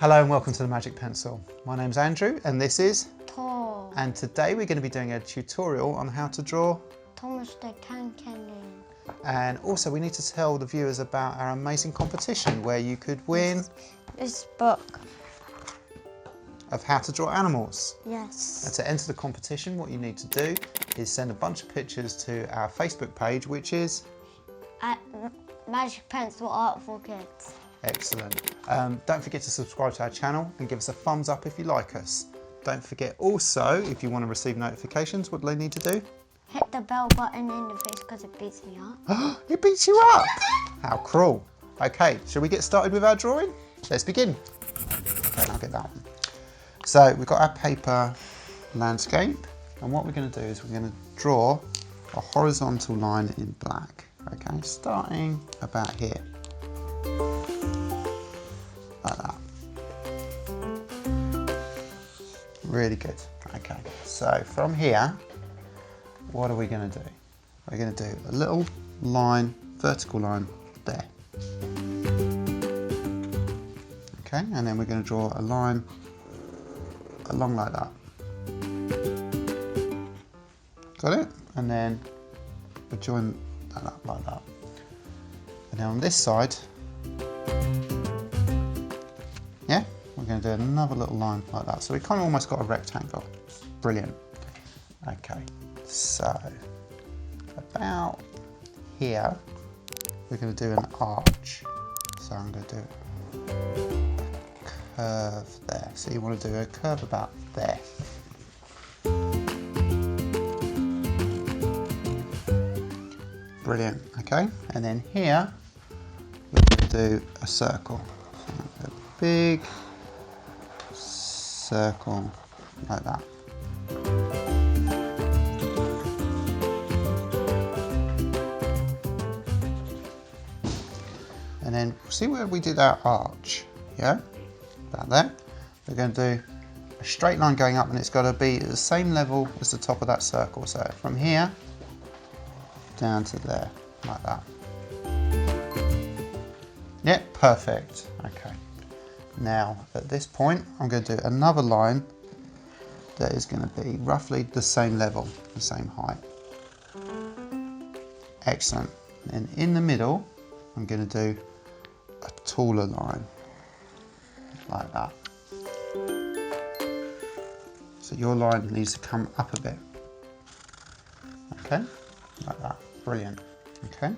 Hello and welcome to the Magic Pencil. My name's Andrew and this is Tom. And today we're going to be doing a tutorial on how to draw Thomas the Tank Engine. And also we need to tell the viewers about our amazing competition where you could win This book. of how to draw animals. Yes. And to enter the competition, what you need to do is send a bunch of pictures to our Facebook page, which is At Magic Pencil Art for Kids. excellent. Don't forget to subscribe to our channel and give us a thumbs up if you like us. Don't forget also, if you want to receive notifications, what do they need to do? Hit the bell button in the face because it beats me up. It beats you up! How cruel. Okay, shall we get started with our drawing? Let's begin. Okay, I'll get that one. So we've got our paper landscape, and what we're going to do is we're going to draw a horizontal line in black. Okay, starting about here. Like that. Really good. Okay, so from here, what are we going to do? We're going to do a little line, vertical line there. Okay, and then we're going to draw a line along like that. Got it? And then we join that up like that. And then on this side, yeah, we're going to do another little line like that. So we kind of almost got a rectangle. Brilliant. Okay, so about here, we're going to do an arch. So I'm going to do a curve there. So you want to do a curve about there. Brilliant, okay. And then here, we're going to do a circle. So a big circle like that. And then see where we did our arch, yeah? About there. We're going to do a straight line going up and it's got to be at the same level as the top of that circle. So from here down to there, like that. Yep, perfect. Okay. Now at this point, I'm going to do another line that is going to be roughly the same level, the same height. Excellent. And in the middle, I'm going to do a taller line, like that. So your line needs to come up a bit. Okay, like that. Brilliant. Okay.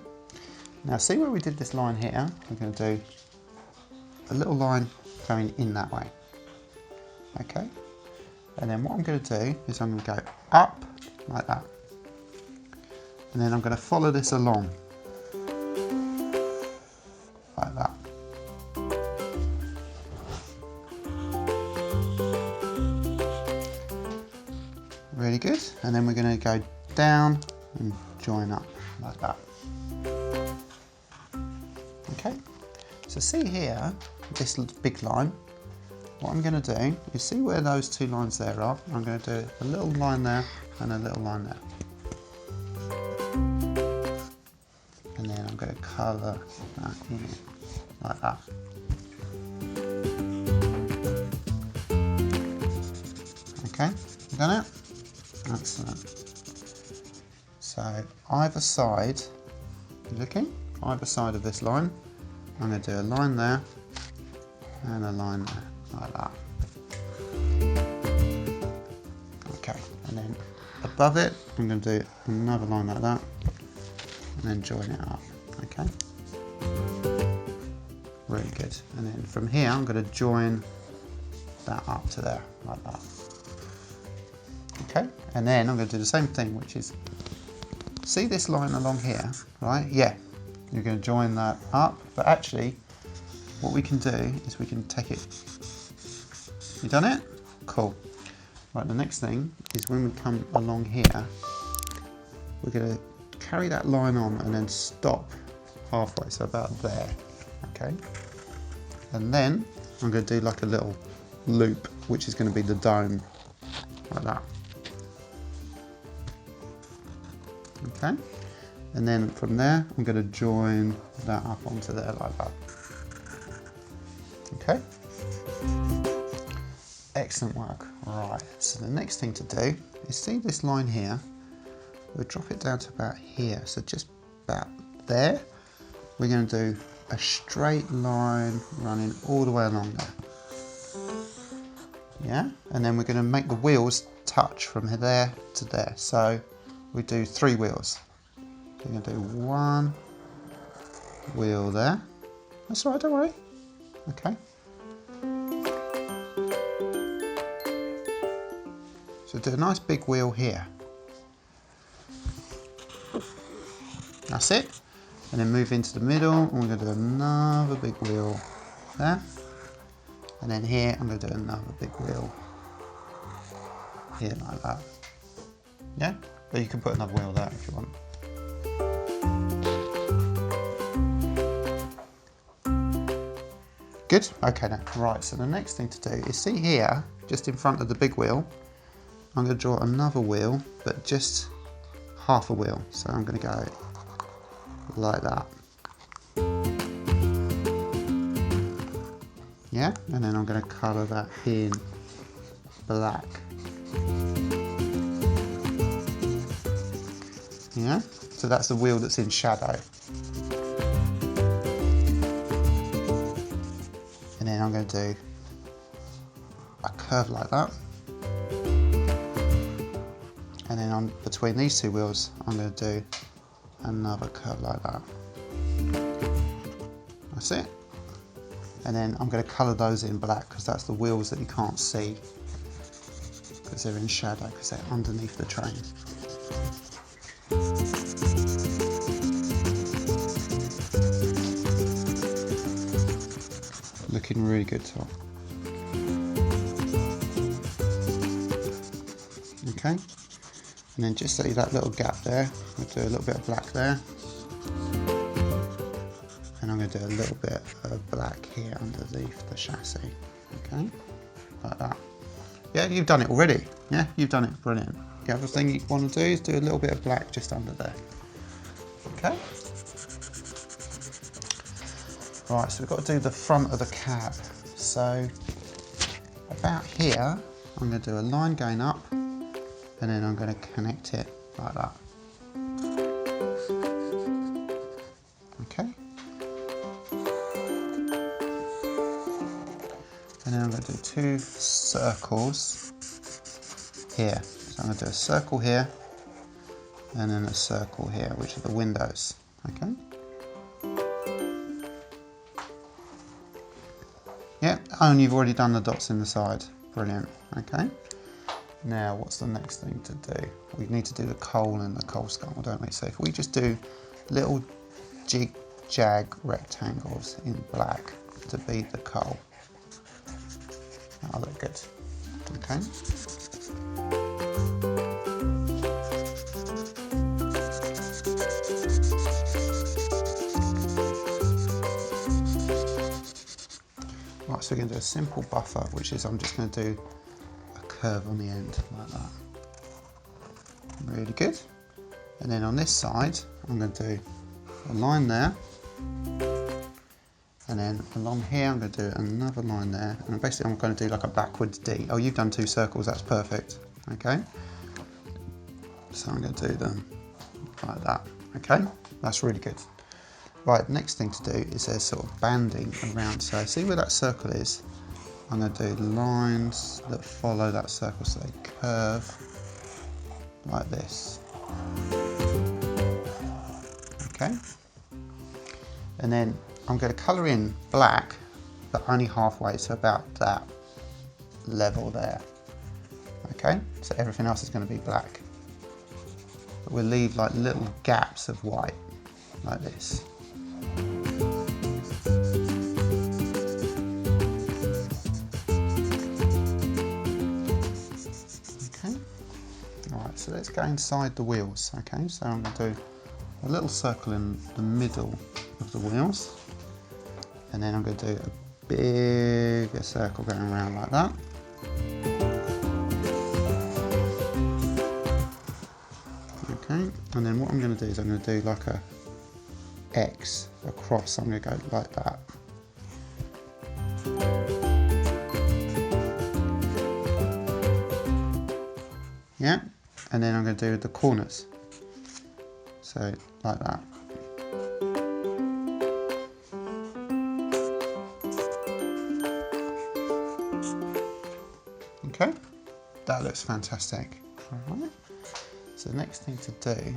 Now see where we did this line here? We're going to do a little line going in that way. Okay. And then what I'm going to do is I'm going to go up like that. And then I'm going to follow this along. Like that. Really good. And then we're going to go down and join up like that. Okay. So see here, this big line. What I'm going to do is see where those two lines there are. I'm going to do a little line there and a little line there. And then I'm going to colour that in like that. Okay, you done it? Excellent. So either side, looking, either side of this line, I'm going to do a line there and a line there, like that. Okay, and then above it, I'm going to do another line like that and then join it up, okay? Really good. And then from here, I'm going to join that up to there, like that. Okay, and then I'm going to do the same thing, which is, see this line along here, right? Yeah, you're going to join that up, but actually, what we can do is we can take it. You done it? Cool. Right, the next thing is when we come along here, we're going to carry that line on and then stop halfway, so about there, okay? And then I'm going to do like a little loop, which is going to be the dome, like that. Okay, and then from there I'm going to join that up onto there like that. Okay, Excellent work. Right, so the next thing to do is see this line here. We'll drop it down to about here, so just about there. We're going to do a straight line running all the way along there. Yeah, and then we're going to make the wheels touch from there to there. So we do 3 wheels. We're going to do 1 wheel there. That's all right, don't worry. Okay. So do a nice big wheel here. That's it. And then move into the middle, and we're going to do another big wheel there. And then here, I'm going to do another big wheel here like that. Yeah, but you can put another wheel there if you want. Good, okay then. Right, so the next thing to do is see here, just in front of the big wheel, I'm going to draw another wheel, but just half a wheel. So I'm going to go like that. Yeah, and then I'm going to colour that in black. Yeah, so that's the wheel that's in shadow. And then I'm going to do a curve like that. And then on between these 2 wheels, I'm going to do another curve like that. That's it. And then I'm going to colour those in black because that's the wheels that you can't see because they're in shadow because they're underneath the train. Looking really good, Tom. Okay. And then just see that little gap there, we'll do a little bit of black there. And I'm going to do a little bit of black here underneath the chassis. Okay, like that. Yeah, you've done it already. Yeah, you've done it, brilliant. The other thing you want to do is do a little bit of black just under there. Okay. Right, so we've got to do the front of the cab. So about here, I'm going to do a line going up, and then I'm going to connect it like that. Okay. And then I'm going to do 2 circles here. So I'm going to do a circle here, and then a circle here, which are the windows. Okay. Yeah, and you've already done the dots in the side. Brilliant. Okay. Now, what's the next thing to do? We need to do the coal and the coal skull, don't we? So if we just do little jig-jag rectangles in black to be the coal. That'll look good. Okay. Right, so we're going to do a simple buffer, which is I'm just going to do curve on the end like that. Really good. And then on this side, I'm going to do a line there, and then along here I'm going to do another line there, and basically I'm going to do like a backwards D. Oh, you've done 2 circles, that's perfect. Okay. So I'm going to do them like that. Okay, that's really good. Right, next thing to do is there's sort of banding around. So see where that circle is? I'm going to do lines that follow that circle, so they curve like this. Okay. And then I'm going to colour in black, but only halfway, so about that level there. Okay, so everything else is going to be black. But we'll leave like little gaps of white, like this. So let's go inside the wheels. Okay, so I'm going to do a little circle in the middle of the wheels, and then I'm going to do a bigger circle going around like that. Okay, and then what I'm going to do is I'm going to do like a X across. I'm going to go like that. and then I'm going to do the corners. So like that. Okay, that looks fantastic. All right. So the next thing to do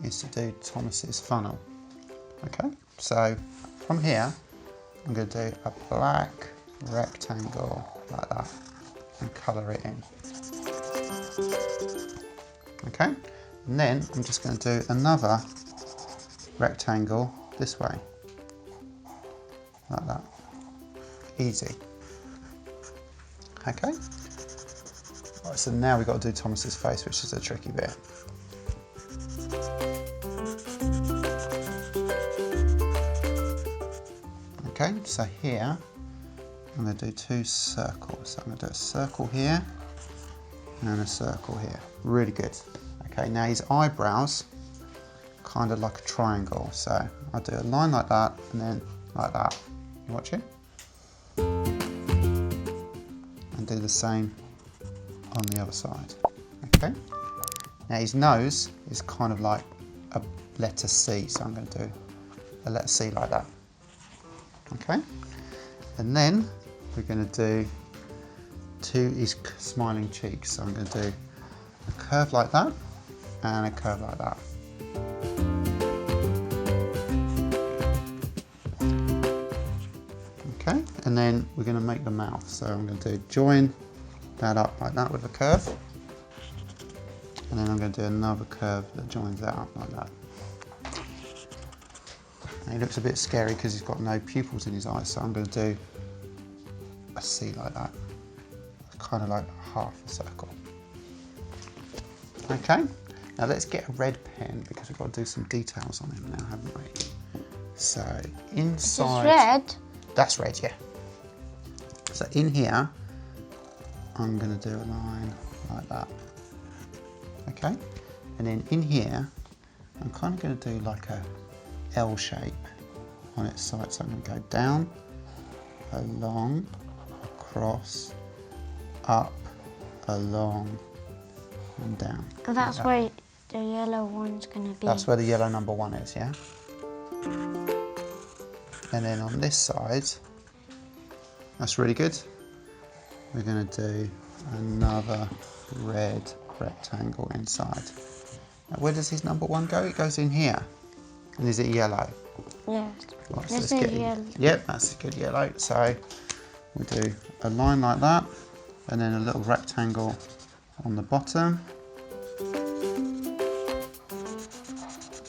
is to do Thomas's funnel. Okay, so from here, I'm going to do a black rectangle like that and colour it in. Okay, and then I'm just going to do another rectangle this way, like that. Easy. Okay. Right, so now we've got to do Thomas's face, which is a tricky bit. Okay, so here I'm going to do two circles. So I'm going to do a circle here and a circle here. Really good. Okay, now his eyebrows, kind of like a triangle. So I'll do a line like that and then like that. You watching? And do the same on the other side. Okay. Now his nose is kind of like a letter C. So I'm going to do a letter C like that. Okay. And then we're going to do his smiling cheeks. So I'm going to do a curve like that and a curve like that. Okay, and then we're going to make the mouth. So I'm going to join that up like that with a curve. And then I'm going to do another curve that joins that up like that. And he looks a bit scary because he's got no pupils in his eyes, so I'm going to do a C like that. Kind of like half a circle. Okay, now let's get a red pen because we've got to do some details on him now, haven't we? So inside... It's red? That's red, yeah. So in here, I'm going to do a line like that. Okay, and then in here, I'm kind of going to do like a L shape on its side. So I'm going to go down, along, across, up, along, and down. Because that's like where the yellow one's going to be. That's where the yellow number 1 is, yeah? And then on this side, that's really good. We're going to do another red rectangle inside. Now where does his number 1 go? It goes in here. And is it yellow? Yes. Right, so This let's is yellow. Yep, that's a good yellow. So we'll do a line like that, and then a little rectangle on the bottom.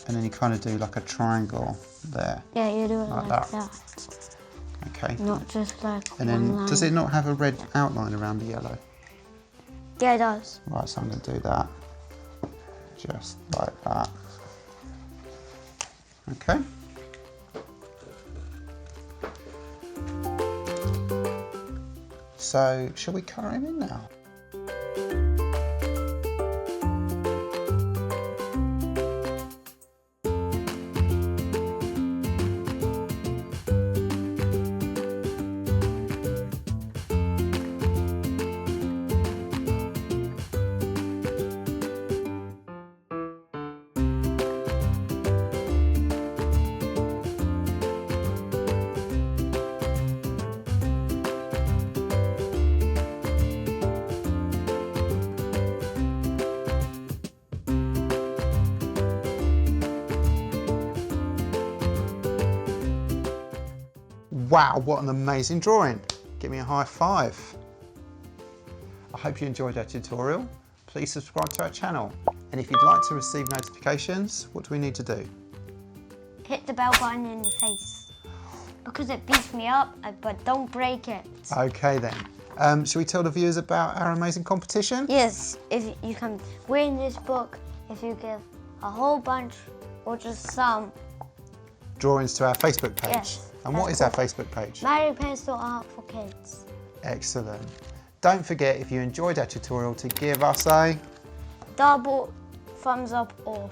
And then you kind of do like a triangle there. Yeah, you do it like that. Okay. Not just like And one then line. does it not have a red outline around the yellow? Yeah, it does. Right, so I'm going to do that just like that. Okay. So, shall we colour him in now? Wow, what an amazing drawing. Give me a high five. I hope you enjoyed our tutorial. Please subscribe to our channel. And if you'd like to receive notifications, what do we need to do? Hit the bell button in the face. Because it beats me up, but don't break it. Okay then. Shall we tell the viewers about our amazing competition? Yes, if you can win this book if you give a whole bunch or just some Drawings to our Facebook page. Yes, And what is our Facebook page? Magic Pencil Art for Kids. Excellent. Don't forget, if you enjoyed our tutorial, to give us a Double thumbs up or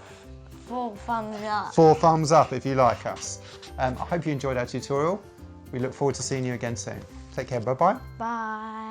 4 thumbs up. 4 thumbs up if you like us. I hope you enjoyed our tutorial. We look forward to seeing you again soon. Take care. Bye-bye. Bye.